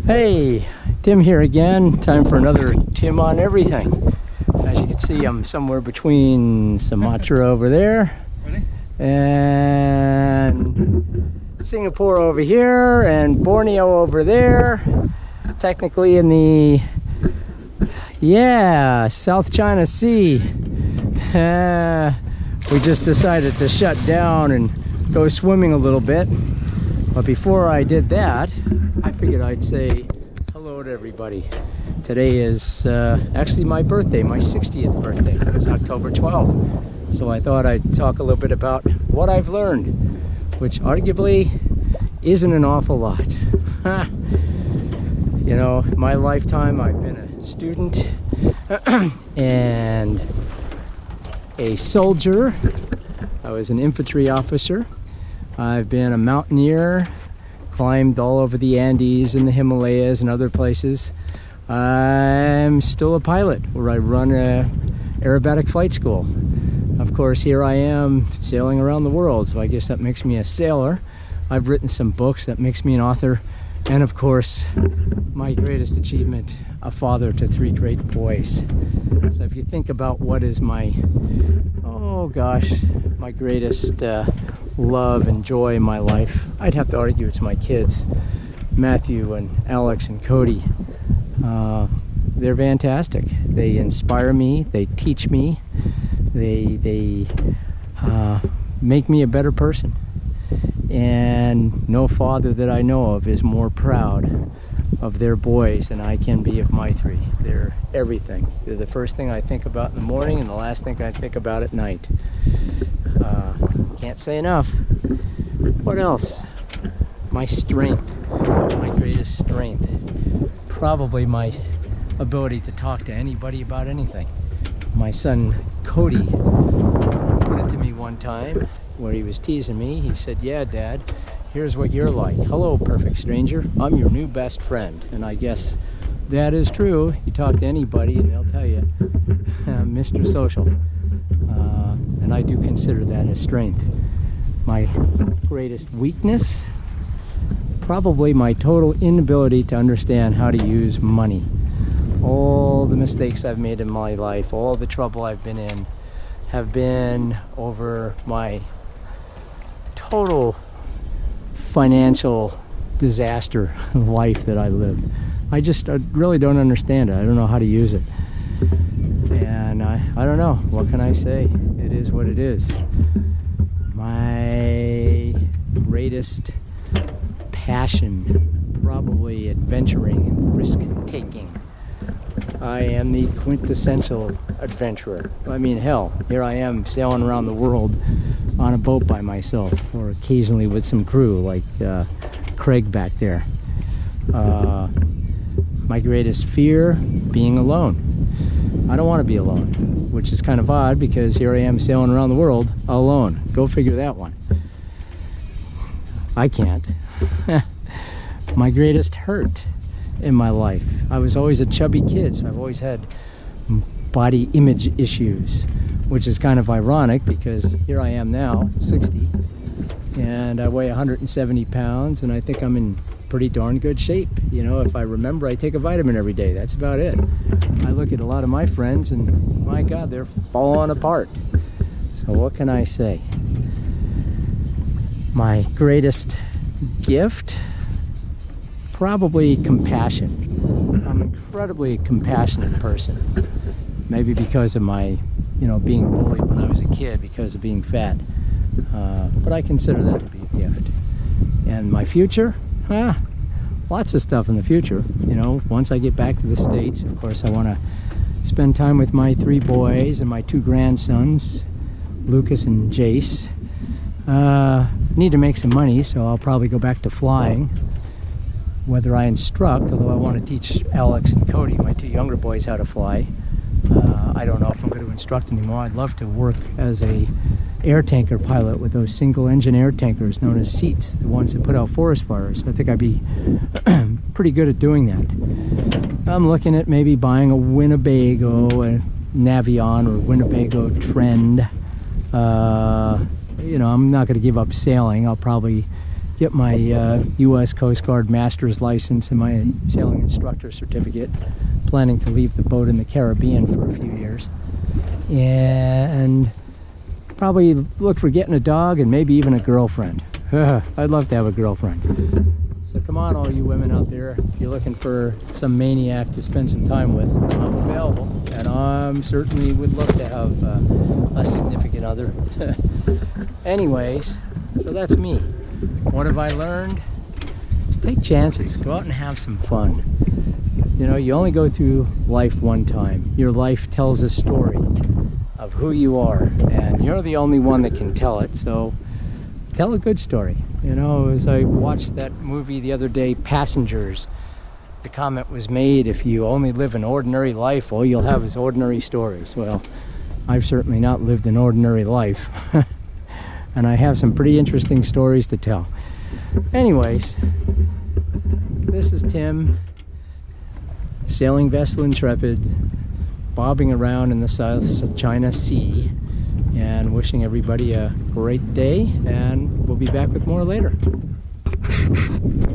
Hey, Tim here again. Time for another Tim on Everything. As you can see, I'm somewhere between Sumatra over there and Singapore over here and Borneo over there. Technically in the, South China Sea. We just decided to shut down and go swimming a little bit. But before I did that, I figured I'd say hello to everybody. Today is actually my birthday, my 60th birthday. It's October 12th. So I thought I'd talk a little bit about what I've learned, which arguably isn't an awful lot. You know, my lifetime I've been a student and a soldier. I was an infantry officer. I've been a mountaineer, climbed all over the Andes and the Himalayas and other places. I'm still a pilot where I run a aerobatic flight school. Of course, here I am sailing around the world, so I guess that makes me a sailor. I've written some books, that makes me an author. And of course, my greatest achievement, a father to 3 great boys. So if you think about what is my, my greatest love and joy in my life, I'd have to argue it's my kids, Matthew and Alex and Cody. They're fantastic. They inspire me, they teach me, they make me a better person. And no father that I know of is more proud of their boys than I can be of my 3. They're everything. They're the first thing I think about in the morning and the last thing I think about at night. Can't say enough. What else? My strength, my greatest strength. Probably my ability to talk to anybody about anything. My son Cody put it to me one time where he was teasing me. He said, "Yeah, Dad, here's what you're like. Hello, perfect stranger. I'm your new best friend." And I guess that is true. You talk to anybody and they'll tell you, Mr. Social. And I do consider that a strength. My greatest weakness, probably my total inability to understand how to use money. All the mistakes I've made in my life, all the trouble I've been in, have been over my total financial disaster life that I lived. I really don't understand it. I don't know how to use it. And I don't know. What can I say? It is what it is. My greatest passion, probably adventuring and risk-taking. I am the quintessential adventurer. I mean, hell, here I am sailing around the world on a boat by myself, or occasionally with some crew like Craig back there. My greatest fear, being alone. I don't want to be alone, which is kind of odd because here I am sailing around the world alone. Go figure that one. I can't. My greatest hurt in my life. I was always a chubby kid, so I've always had body image issues, which is kind of ironic because here I am now, 60, and I weigh 170 pounds, and I think I'm in pretty darn good shape. You know, if I remember, I take a vitamin every day. That's about it. I look at a lot of my friends and my God, they're falling apart. So what can I say? My greatest gift, probably compassion. I'm an incredibly compassionate person. Maybe because of my, being bullied when I was a kid because of being fat. But I consider that to be a gift. And my future? Lots of stuff in the future. Once I get back to the States, of course, I want to spend time with my 3 boys and my 2 grandsons, Lucas and Jace. Need to make some money, so I'll probably go back to flying. Whether I instruct, although I want to teach Alex and Cody, my 2 younger boys, how to fly. I don't know if I'm going to instruct anymore. I'd love to work as a air tanker pilot with those single engine air tankers known as seats, the ones that put out forest fires. I think I'd be pretty good at doing that. I'm looking at maybe buying a Winnebago, a Navion or Winnebago Trend. I'm not going to give up sailing. I'll probably get my U.S. Coast Guard master's license and my sailing instructor certificate. Planning to leave the boat in the Caribbean for a few years. And probably look for getting a dog and maybe even a girlfriend. I'd love to have a girlfriend. So come on, all you women out there, if you're looking for some maniac to spend some time with, I'm available, and I certainly would love to have a significant other. Anyways, so that's me. What have I learned? Take chances. Go out and have some fun. You know, you only go through life one time. Your life tells a story of who you are, and you're the only one that can tell it. So tell a good story. You know, as I watched that movie the other day, Passengers, the comment was made, if you only live an ordinary life, all you'll have is ordinary stories. Well, I've certainly not lived an ordinary life. And I have some pretty interesting stories to tell. Anyways, this is Tim, sailing vessel Intrepid, bobbing around in the South China Sea, and wishing everybody a great day, and we'll be back with more later.